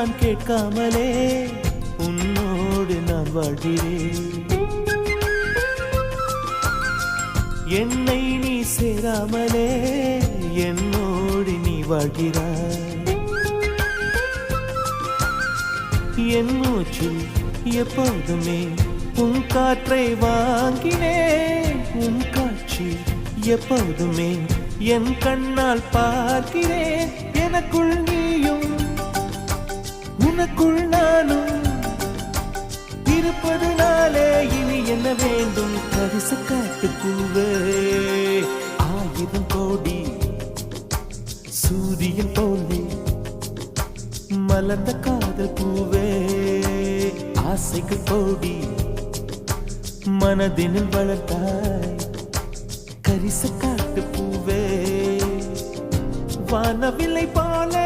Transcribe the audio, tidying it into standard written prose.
நான் கேட்காமலே உன்னோடு நான் வாழ்கிறேன். என்னை நீ சேராமலே என்னோடு நீ வாழ்கிறாய். என் மூச்சில் எப்போதுமே உன் காற்றை வாங்கினேன். உன் காட்சி எப்போதுமே என் கண்ணால் பார்க்கிறேன். எனக்குள் நீயும் உனக்குள் நானும் இருப்பதனாலே இனி என்ன வேண்டும்? பரிசு காட்டு பூவே, 1000 கோடி சூரியன் போலே மலர்ந்த காதல் பூவே, ஆசைகள் கோடி மனதினில் வளர்த்தாய். கரிச காட்டு பூவே, வானவில்லை போல